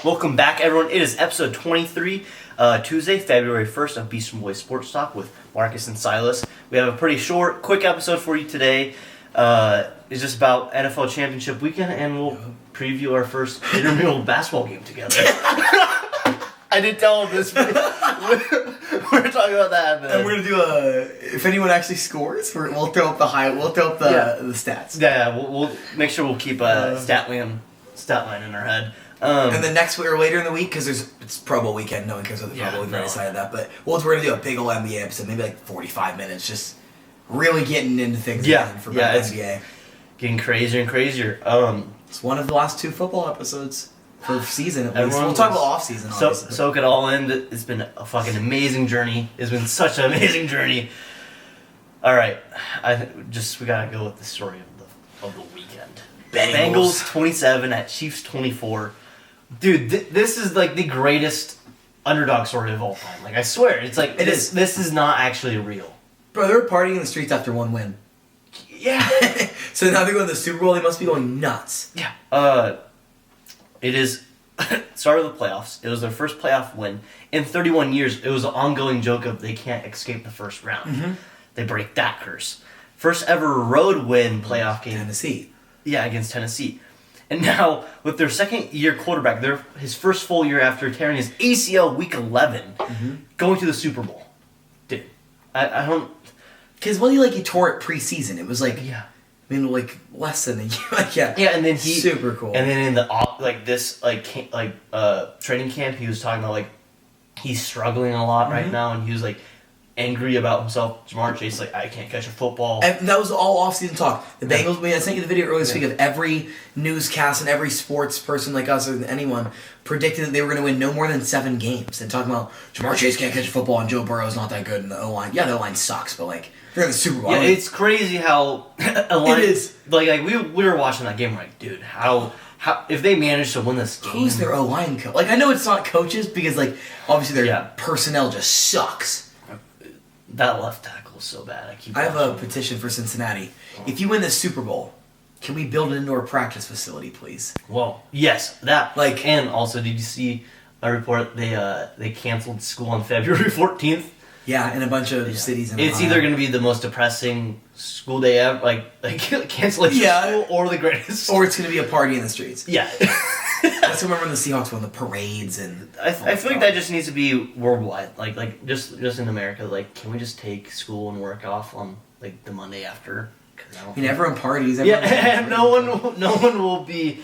Welcome back, everyone. It is episode 23, Tuesday, February 1st of Beast and Boys Sports Talk with Marcus and Silas. We have a pretty short, quick episode for you today. It's just about NFL Championship weekend, and we'll preview our first intramural basketball game together. I didn't tell them this. We're talking about that. And we're gonna do if anyone actually scores, we'll throw up the the stats. Yeah, we'll make sure we'll keep a stat line in our head. And then next week or later in the week, because it's Pro Bowl weekend, no one cares about the Pro Bowl. We've already decided that, but we're gonna do a big old NBA episode, maybe like 45 minutes, just really getting into things. Again for it's NBA. Getting crazier and crazier. It's one of the last 2 football episods for season. At least. We'll talk about off season. Soak it all in. It's been a fucking amazing journey. It's been such an amazing journey. All right, we gotta go with the story of the weekend. Bengals 27 at Chiefs 24. Dude, this is like the greatest underdog story of all time. Like, I swear, it's like this is not actually real. Bro, they're partying in the streets after one win. Yeah. So now they're going to the Super Bowl. They must be going nuts. Yeah. It is start of the playoffs. It was their first playoff win in 31 years. It was an ongoing joke of they can't escape the first round. Mm-hmm. They break that curse. First ever road win playoff game. Tennessee. Yeah, against Tennessee. And now, with their second-year quarterback, his first full year after tearing his ACL week 11, going to the Super Bowl. Dude, I don't... Because when he tore it preseason, it was less than a year. Yeah, and then super cool. And then in the training camp, he was talking about he's struggling a lot right now, and he was angry about himself. Jamar Chase, I can't catch a football. And that was all off-season talk. The Bengals, I sent you the video earlier this week of every newscast and every sports person like us or anyone predicted that they were going to win no more than 7 games. And talking about Jamar Chase can't catch a football and Joe Burrow's not that good in the O-line. Yeah, the O-line sucks, but they're in the Super Bowl. Yeah, it's crazy how it is. We were watching that game, dude, how if they manage to win this game. Who's their O-line coach? I know it's not coaches because obviously their personnel just sucks. That left tackle is so bad. I have a petition for Cincinnati. If you win the Super Bowl, can we build an indoor practice facility, please? Well, yes, that. And also, did you see a report they canceled school on February 14th? Yeah, in a bunch of cities in Ohio. It's either going to be the most depressing school day ever, cancellation school, or the greatest. Or it's going to be a party in the streets. Yeah. I still remember when the Seahawks won the parades and... I feel like that just needs to be worldwide. Just in America. Can we just take school and work off on the Monday after? Everyone parties. And no one will be...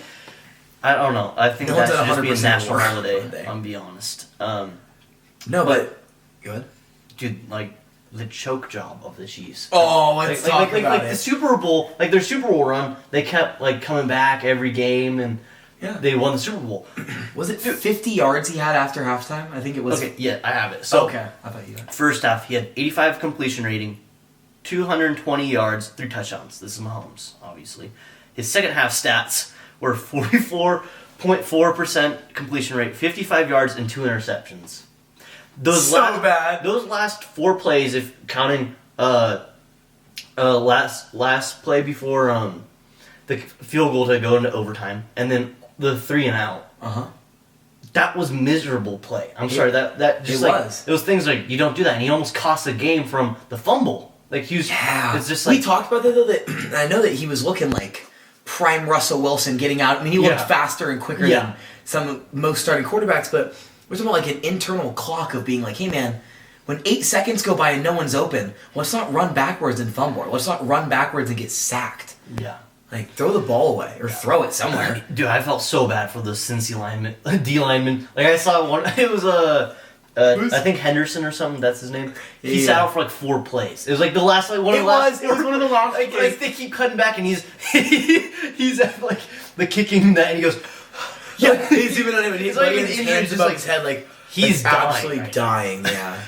I don't know. I think that should just be a national holiday. I'm be honest. No, but go ahead. Dude, the choke job of the Chiefs. Oh, let's talk about it. The Super Bowl, their Super Bowl run, they kept coming back every game and. Yeah. They won the Super Bowl. Was it 50 yards he had after halftime? I think it was. Okay, yeah, I have it. So, okay, I thought you had it. First half, he had 85 completion rating, 220 yards, 3 touchdowns. This is Mahomes, obviously. His second half stats were 44.4% completion rate, 55 yards, and 2 interceptions. Bad. Those last 4 plays, if counting last play before the field goal to go into overtime, and then the 3 and out. That was miserable play. I'm sorry. That just it was things you don't do that, and he almost cost the game from the fumble. He was. Yeah. It's just we talked about that though. That I know that he was looking like prime Russell Wilson, getting out. I mean, he looked faster and quicker than most starting quarterbacks. But we're talking about an internal clock of being hey man, when 8 seconds go by and no one's open, let's not run backwards and fumble. Let's not run backwards and get sacked. Yeah. Throw the ball away or throw it somewhere. Dude, I felt so bad for the Cincy lineman, D lineman. I saw one. It was I think Henderson or something. That's his name. He sat out for 4 plays. It was the last one of the last. It was one of the last. They keep cutting back, and he's at the kicking net, and he goes. Yeah, he's even on him. He's his hands above his head, he's absolutely dying. Yeah.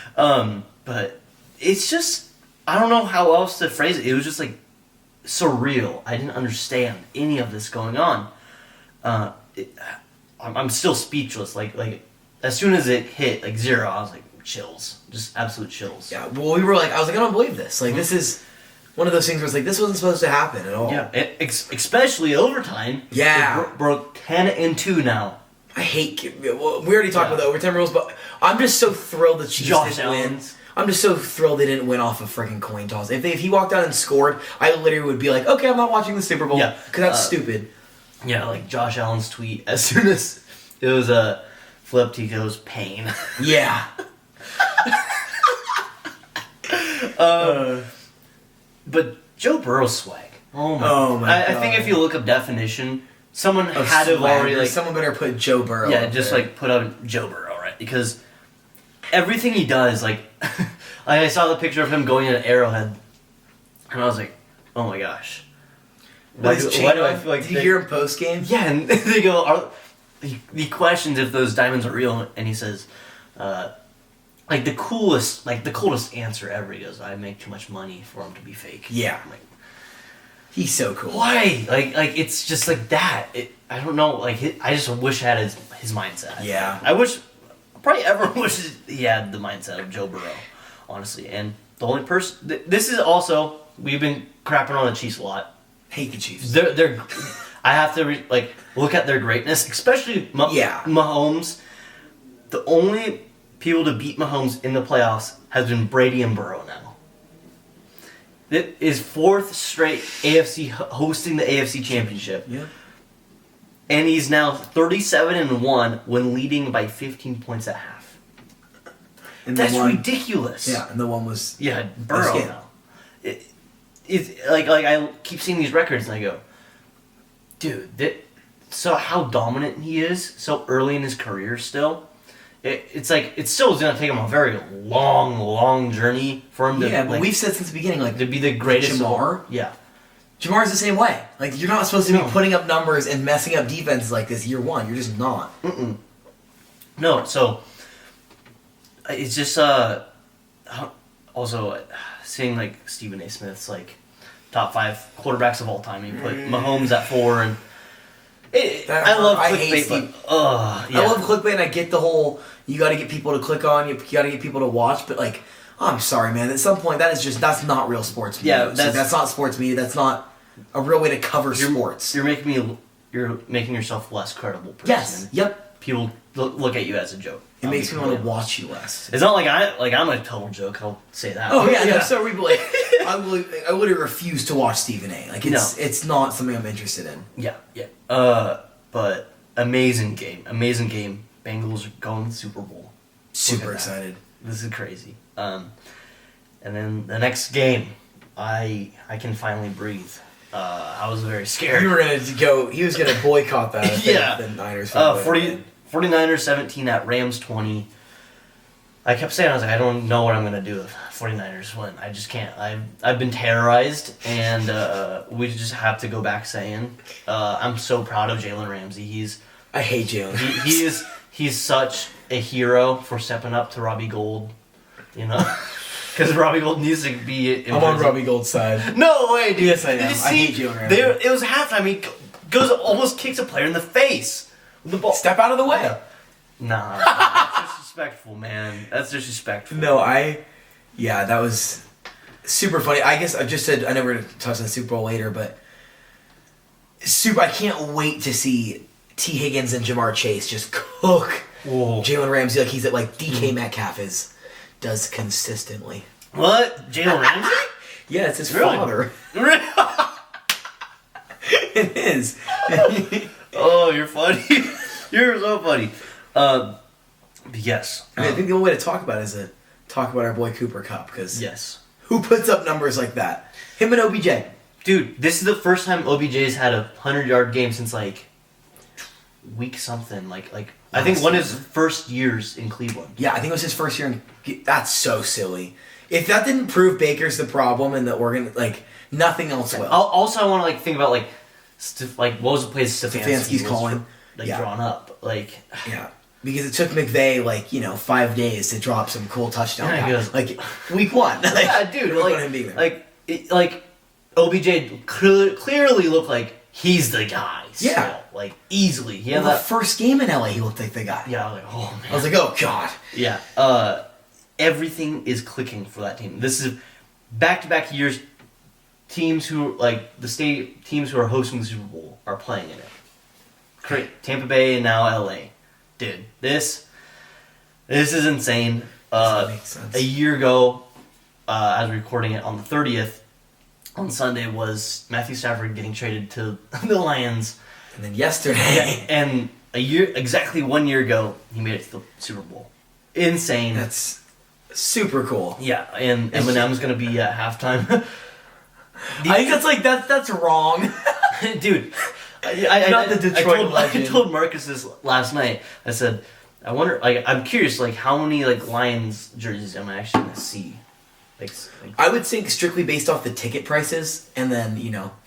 But it's just I don't know how else to phrase it. It was just surreal. I didn't understand any of this going on. I'm still speechless. As soon as it hit 0, I was chills, just absolute chills. Yeah. Well, we were I was I don't believe this. This is one of those things where this wasn't supposed to happen at all. Yeah. Especially overtime. Yeah. It broke 10-2 now. I hate. Well, we already talked about the overtime rules, but I'm just so thrilled the Chiefs didn't win. I'm just so thrilled they didn't win off a freaking coin toss. If he walked out and scored, I literally would be like, okay, I'm not watching the Super Bowl. Yeah, because that's stupid. Yeah, like Josh Allen's tweet. As soon as it was flipped, he goes pain. Yeah. But Joe Burrow's swag. Oh my God. I think if you look up definition, someone had to have already like someone better put Joe Burrow. Yeah, just there. Like put up Joe Burrow, right? Because everything he does, like I saw the picture of him going in an Arrowhead, and I was like, oh my gosh. Why do I feel like? Did you hear him post game? Yeah, and they go. He questions if those diamonds are real, and he says, like the coolest answer ever. He goes, "I make too much money for them to be fake." Yeah, I'm like, he's so cool. Why? Like it's just like that. I don't know. Like I just wish I had his mindset. Yeah, I wish. Probably ever wish he had the mindset of Joe Burrow, honestly. And the only person. This is also we've been crapping on the Chiefs a lot. Hate the Chiefs. They're I have to look at their greatness, especially Mahomes. The only people to beat Mahomes in the playoffs has been Brady and Burrow now. It is fourth straight AFC hosting the AFC Championship. Yeah. And he's now 37-1 when leading by 15 points at half. And that's ridiculous. Yeah, and the one was Burrow now. It's like I keep seeing these records and I go, dude, so how dominant he is so early in his career still. It's like it's still going to take him a very long journey for him to. Yeah, but we've said since the beginning, like to be the greatest. Jamar. Yeah, Jamar's the same way. Like you're not supposed to be putting up numbers and messing up defenses like this year one. You're just not. No, so it's just also seeing like Stephen A. Smith's like top 5 quarterbacks of all time. He put Mahomes at 4, and I love clickbait. I love clickbait, and I get the whole you got to get people to click on, you got to get people to watch, but like. I'm sorry, man. At some point, that's not real sports media. Yeah, that's not sports media. That's not a real way to cover sports. You're making yourself less credible person. Yes. Yep. People look at you as a joke. It makes me want to watch you less. It's not like I'm a total joke. I'll say that. Oh yeah. No, so like, I literally refuse to watch Stephen A. Like it's not something I'm interested in. Yeah. But amazing game. Bengals are going to the Super Bowl. Super excited. This is crazy. And then the next game, I can finally breathe. I was very scared. You were gonna go. He was gonna boycott that. Yeah. The Niners. 49ers 17 at Rams 20. I kept saying, I was like, I don't know what I'm gonna do if 49ers win. I just can't. I've been terrorized, and we just have to go back saying, I'm so proud of Jalen Ramsey. I hate Jalen. He's such a hero for stepping up to Robbie Gould. You know, because Robbie Gould needs to be. I'm on Robbie Gold's side. No way, dude. Yes, I am. I hate Jalen Ramsey. It was halftime. He almost kicks a player in the face with the ball. Step out of the way. Nah, that's disrespectful, man. That's disrespectful. No, that was super funny. I guess I just said I know we're gonna touch on the Super Bowl later, but I can't wait to see T. Higgins and Jamar Chase just cook Jalen Ramsey like he's at like DK Metcalf does consistently. What? Jalen Ramsey? Yeah, it's his father. It is. Oh, you're funny. You're so funny. But yes. I think the only way to talk about it is to talk about our boy Cooper Kupp, because who puts up numbers like that? Him and OBJ. Dude, this is the first time OBJ's had a 100-yard game since like week something. I think one of his first years in Cleveland. Yeah, I think it was his first year. That's so silly. If that didn't prove Baker's the problem and that Oregon, nothing else will. Also, I want to think about what was the play Stefanski's calling, drawn up, Yeah, because it took McVay 5 days to drop some cool touchdown passes. Week 1. Yeah, dude. OBJ clearly looked like he's the guy. Yeah. Still, easily. Yeah. The first game in LA, he looked like the guy. Yeah, I was like, oh man. I was like, oh god. Yeah. Everything is clicking for that team. This is back-to-back years. Teams who the state teams who are hosting the Super Bowl are playing in it. Tampa Bay and now LA. dude, this is insane. That makes sense. A year ago, I was recording it on the 30th. On Sunday was Matthew Stafford getting traded to the Lions. And then yesterday. And exactly 1 year ago, he made it to the Super Bowl. Insane. That's super cool. Yeah, and Eminem's going to be at halftime. I think that's wrong. Dude, Not the Detroit legend. I told Marcus this last night. I said, I wonder, I'm curious, how many, Lions jerseys am I actually going to see? I would think strictly based off the ticket prices, and then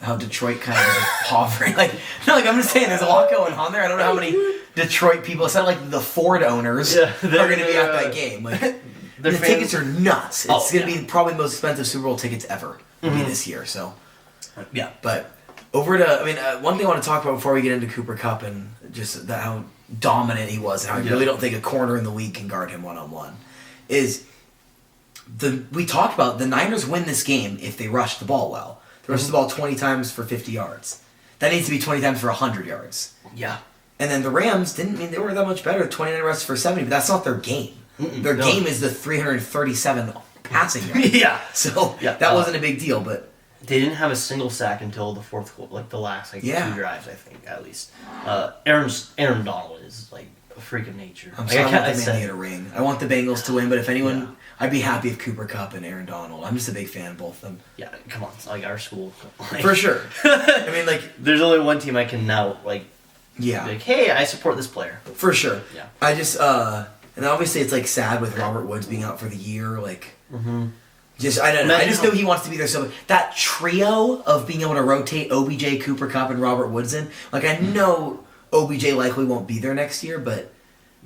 how Detroit kind of is hovering. I'm just saying, there's a lot going on there. I don't know how many Detroit people. It's not like the Ford owners are going to be at that game. The tickets are nuts. It's going to be probably the most expensive Super Bowl tickets ever this year. So yeah, but over to one thing I want to talk about before we get into Cooper Kupp and just how dominant he was, and how I really don't think a corner in the league can guard him one-on-one is. We talked about the Niners win this game if they rush the ball well. They rush the ball 20 times for 50 yards. That needs to be 20 times for 100 yards. Yeah. And then the Rams they were that much better, 29 rushes for 70, but that's not their game. Their game is the 337 passing yards. Yeah. So that wasn't a big deal, but they didn't have a single sack until the fourth quarter, the last 2 drives, I think, at least. Aaron Donald is a freak of nature. I want the man to get a ring. I want the Bengals to win, but if anyone, I'd be happy if Cooper Kupp and Aaron Donald. I'm just a big fan of both of them. Yeah, come on, it's our school. For sure. There's only one team I can now yeah. Hey, I support this player. For sure. Yeah. I just and obviously it's sad with Robert Woods being out for the year. Just I don't know. I just know he wants to be there. So that trio of being able to rotate OBJ, Cooper Kupp, and Robert Woods in. I know OBJ likely won't be there next year, but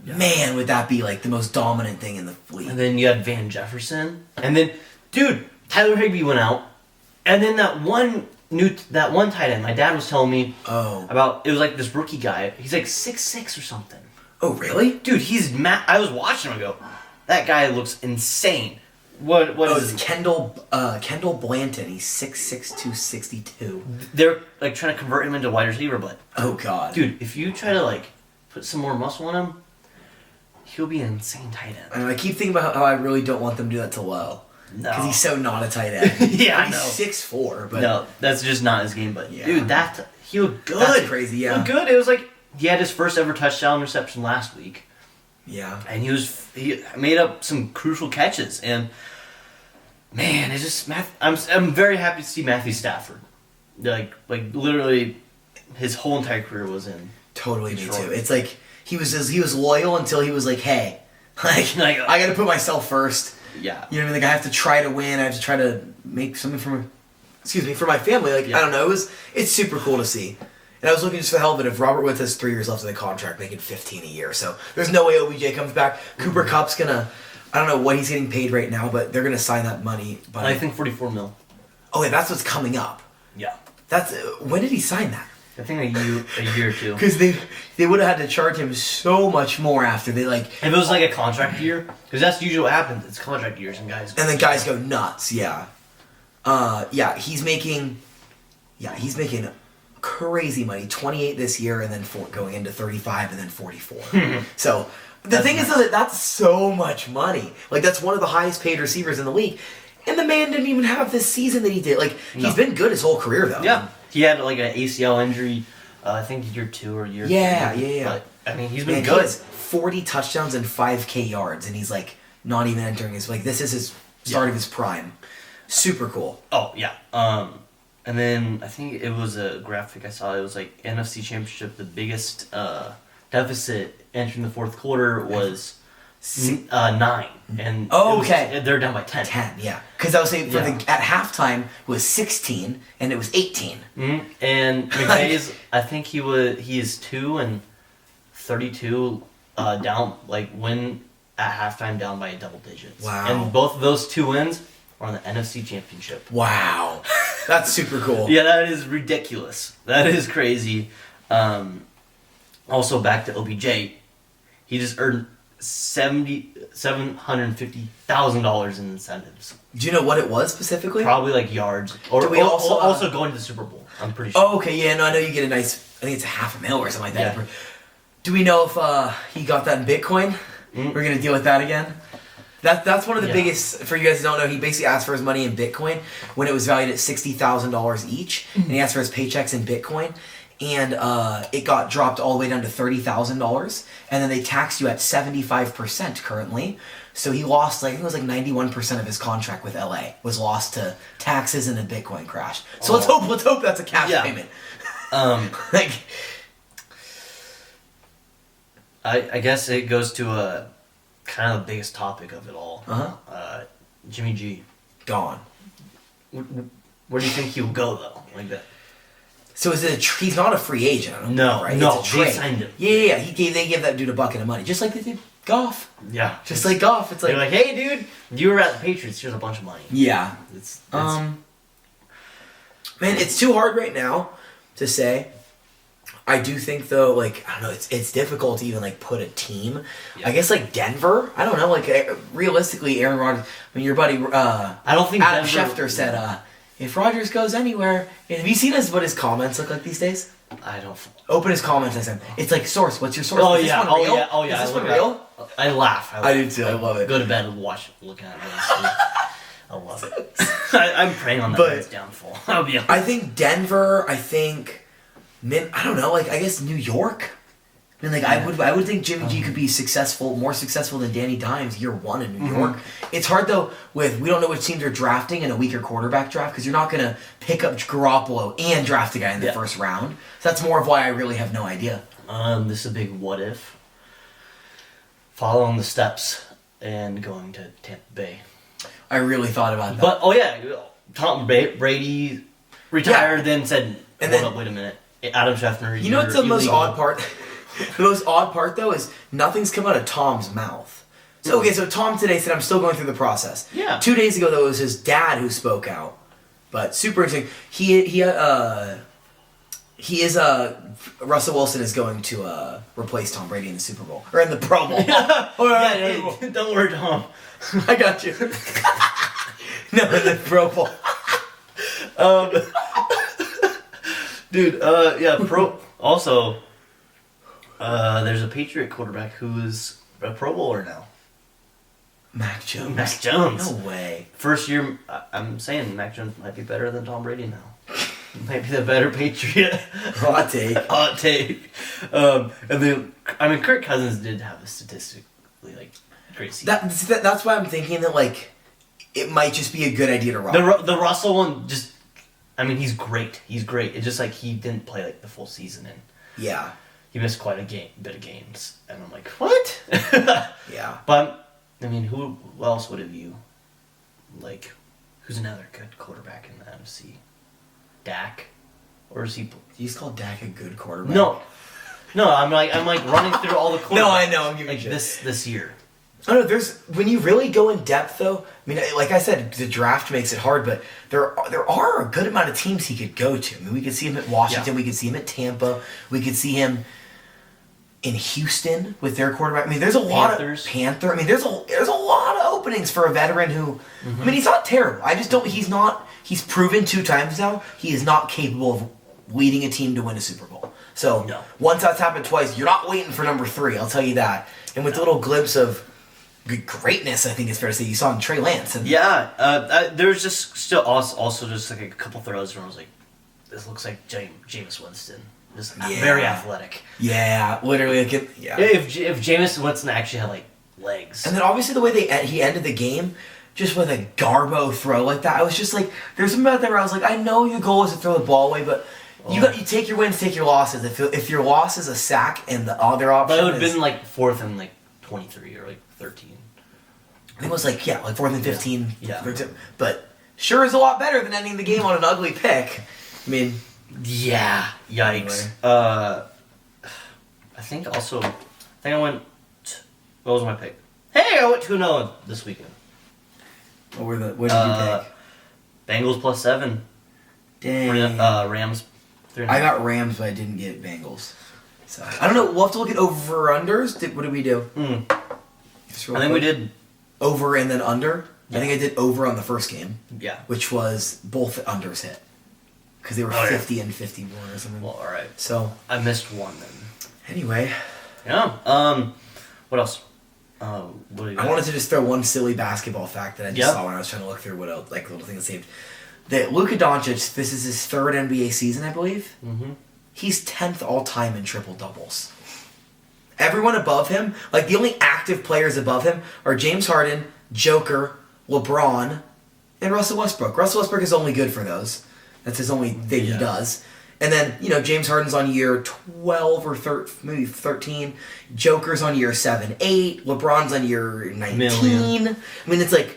man, would that be the most dominant thing in the league? And then you had Van Jefferson, and then dude, Tyler Higbee went out, and then that one tight end. My dad was telling me about. It was this rookie guy. He's 6'6" or something. Oh really? Dude, he's I was watching him and go, that guy looks insane. What is it's Kendall Blanton. He's 6'6", 262. They're trying to convert him into wide receiver, but oh god, dude, if you try to put some more muscle on him, he'll be an insane tight end. I keep thinking about how I really don't want them to do that to Lowe. No, because he's so not a tight end. Yeah, he's 6'4", but no, that's just not his game. But dude, he looked good. That's crazy. Yeah, he looked good. It was he had his first ever touchdown reception last week. Yeah, and he made up some crucial catches, and man, it's just I'm very happy to see Matthew Stafford. Literally, his whole entire career was in. Totally, me too. It's he was loyal until he was hey, I got to put myself first. Yeah, you know what I mean. I have to try to win. I have to try to make something for my family. I don't know. It's super cool to see. And I was looking just for the hell of it. If Robert Woods has 3 years left in the contract, making $15 a year, so there's no way OBJ comes back. Cooper Kupp's gonna. I don't know what he's getting paid right now, but they're gonna sign that money. I think $44 million. Oh yeah, that's what's coming up. Yeah. That's when did he sign that? I think a year or two. Because they would have had to charge him so much more after they If it was a contract year, because that's usually what happens. It's contract years and guys. And then guys go nuts. Yeah. He's making crazy money. 28 this year, and then going into 35, and then 44. So the thing is though that's so much money. That's one of the highest paid receivers in the league. And the man didn't even have this season that he did. He's been good his whole career, though. Yeah. He had, an ACL injury, I think year 2 or year 3. Yeah. But, he's been good. He has 40 touchdowns and 5K yards, and he's, not even entering his... this is his start of his prime. Super cool. Oh, yeah. And then I think it was a graphic I saw. It was, NFC Championship, the biggest deficit entering the fourth quarter was... 9, and okay, they're down by 10. 10, yeah. Because I was saying at halftime it was 16 and it was 18. Mm-hmm. And McVay's, I think he is 2 and 32 down. Win at halftime down by double digits. Wow! And both of those 2 wins are on the NFC Championship. Wow, that's super cool. Yeah, that is ridiculous. That is crazy. Also, back to OBJ, he just earned $750,000 in incentives. Do you know what it was specifically? Probably yards, or also going to the Super Bowl. I'm pretty sure. Oh, okay, yeah, no, I know you get a nice. I think it's $500,000 or something like that. Yeah. Do we know if he got that in Bitcoin? We're gonna deal with that again. That's one of the biggest. For you guys who don't know, he basically asked for his money in Bitcoin when it was valued at $60,000 each, and he asked for his paychecks in Bitcoin, and it got dropped all the way down to $30,000, and then they tax you at 75% currently. So he lost, like, I think it was like 91% of his contract with LA was lost to taxes and a Bitcoin crash. So let's hope that's a cash payment. Like, I guess it goes to kind of the biggest topic of it all. Jimmy G. Gone. Where do you think he'll go though? Like that. So is it he's not a free agent? I don't know, right? No, it's a trade. they signed him. Yeah. They gave that dude a bucket of money, just like they did Goff. Yeah, just like Goff. It's like they're like, hey, dude, you were at the Patriots. Here's a bunch of money. Yeah. It's man, it's too hard right now to say. I do think though, like, I don't know, it's difficult to even like put a team. Yeah. I guess like Denver. I don't know, like realistically, Aaron Rodgers. I mean, your buddy. I don't think Adam Denver, Schefter said, if Rodgers goes anywhere, have you seen what his comments look like these days? I don't. Open his comments and say, it's like source. What's your source? Oh Is yeah, this one real? Oh yeah. Is this one real? I laugh. I do too. I love it. Go to bed and looking at it. I love it. I'm praying on that man's downfall. I think Denver. I don't know, like, I guess New York. I mean, like, I would think Jimmy G could be more successful than Danny Dimes year one in New York. It's hard, though, we don't know which teams are drafting in a weaker quarterback draft, because you're not going to pick up Garoppolo and draft a guy in the first round. So that's more of why I really have no idea. This is a big what if. Following the steps and going to Tampa Bay. I really thought about that. But, Tom Brady retired, then said, hold up, wait a minute. Adam Schefter. You know what's the most odd part? The most odd part, though, is nothing's come out of Tom's mouth. So, so Tom today said, I'm still going through the process. Yeah. 2 days ago, though, it was his dad who spoke out. But super interesting. Russell Wilson is going to replace Tom Brady in the Super Bowl. Or in the Pro Bowl. Don't worry, Tom. I got you. No, in the Pro Bowl. Dude, also, there's a Patriot quarterback who is a Pro Bowler now. Mac Jones. Mac Jones. No way. First year, I'm saying Mac Jones might be better than Tom Brady now. Might be the better Patriot. Hot take. Hot take. And then, Kirk Cousins did have a statistically, great season. That's why I'm thinking that, it might just be a good idea to run. The Russell one just... he's great. He's great. It's just he didn't play the full season, and he missed quite a bit of games. And I'm like, what? Yeah. But who else would have you who's another good quarterback in the NFC? Dak, or is he? Do you just call Dak a good quarterback? No. I'm running through all the quarterbacks. No, I know. I'm giving you this year. I don't know, when you really go in depth, though, like I said, the draft makes it hard, but there are a good amount of teams he could go to. We could see him at Washington, we could see him at Tampa, we could see him in Houston with their quarterback. There's a lot of Panther. There's a lot of openings for a veteran who, he's not terrible. I just don't, he's proven 2 times now, he is not capable of leading a team to win a Super Bowl. So, once that's happened twice, you're not waiting for number 3, I'll tell you that. And with a little glimpse of greatness, I think it's fair to say, you saw in Trey Lance. And there's just still also just a couple throws where I was like, this looks like Jameis Winston. Just very athletic. Yeah, literally. If Jameis Winston actually had legs. And then obviously the way he ended the game, just with a garbo throw like that, I was just like, there's something about that where I was like, I know your goal is to throw the ball away, but you take your wins, take your losses. If your loss is a sack and the other option, but it would have been 4th and 23 or 13. I think it was 4th and 15. Yeah. 13. But sure is a lot better than ending the game on an ugly pick. Yeah. Yikes. Anyway. I think I went. What was my pick? Hey, I went 2-0 this weekend. What did you pick? Bengals +7. Dang. Rams. 3.5. I got Rams, but I didn't get Bengals. So I don't know. We'll have to look at over-unders. What did we do? I think we did over and then under. Yeah. I think I did over on the first game. Yeah. Which was both unders hit. Because they were 50 and 51 or something. Well, alright. So I missed one then. Anyway. Yeah. What else? I wanted to just throw one silly basketball fact that I just saw when I was trying to look through what else, like little things saved. That Luka Doncic, this is his third NBA season, I believe. Mm-hmm. He's 10th all time in triple doubles. Everyone above him, like the only active players above him, are James Harden, Joker, LeBron, and Russell Westbrook. Russell Westbrook is only good for those. That's his only thing he does. And then, James Harden's on year 12 or maybe 13. Joker's on year 7, 8. LeBron's on year 19. Million. I mean, it's like,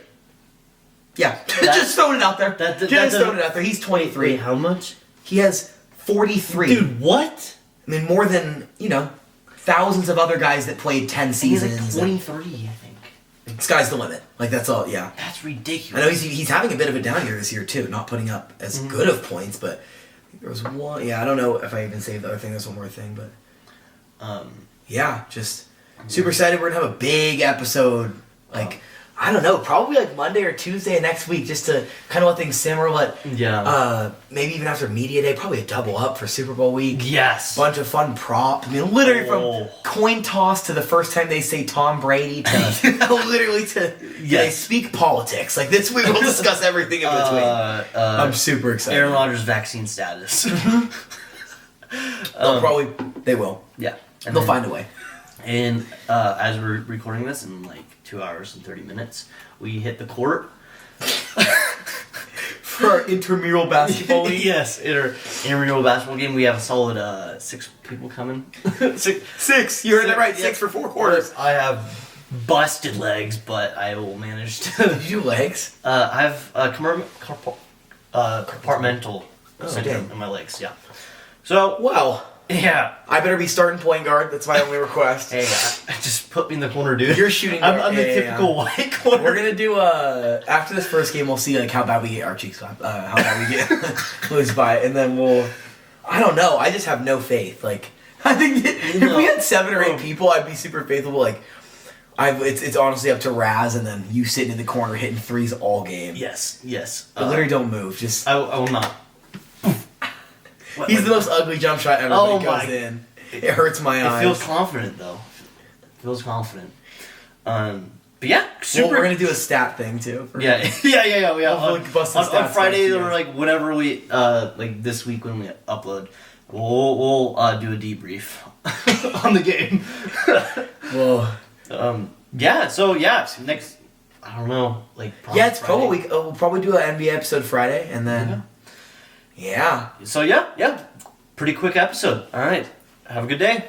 just throwing it out there. Throwing it out there. He's 23. Wait, how much? He has 43. Dude, what? I mean, more than, thousands of other guys that played 10 seasons. He's like 23, I think. Sky's the limit. Like, that's all, yeah. That's ridiculous. I know he's having a bit of a down year this year, too. Not putting up as good of points, but there was one. Yeah, I don't know if I even saved the other thing. There's one more thing, but. Just super excited. We're going to have a big episode. Like, I don't know, probably like Monday or Tuesday next week, just to kind of let things simmer. Maybe even after Media Day, probably a double up for Super Bowl week. Yes. Bunch of fun prop. I mean, literally from coin toss to the first time they say Tom Brady to literally to they speak politics. Like this week, we'll discuss everything in between. I'm super excited. Aaron Rodgers' vaccine status. They will. Yeah. And they'll find a way. And as we're recording this in like 2 hours and 30 minutes, we hit the court. For our intramural basketball league? Yes, in our intramural basketball game. We have a solid 6 people coming. Six. You heard that right. 6 for 4 quarters. I have busted legs, but I will manage to... Did you do legs? I have compartmental syndrome in my legs, yeah. So... Wow. Yeah. I better be starting point guard. That's my only request. Hey, just put me in the corner, dude. You're shooting guard. I'm the typical white corner. We're going to do, after this first game, we'll see like how bad we get our cheeks slapped. How bad we get lose by it. And then I don't know. I just have no faith. Like, I think if we had 7 or 8 people, I'd be super faithful. Like, it's honestly up to Raz and then you sitting in the corner hitting threes all game. Yes. Literally don't move. Just I will not. He's the most ugly jump shot ever. Oh when it goes in. It hurts my eyes. It feels confident though. But yeah, super. We're gonna do a stat thing too. Yeah. On Friday or like whenever we like this week when we upload, we'll do a debrief on the game. So next. I don't know. Like it's probably we'll probably do an NBA episode Friday and then. Yeah. So, pretty quick episode. All right. Have a good day.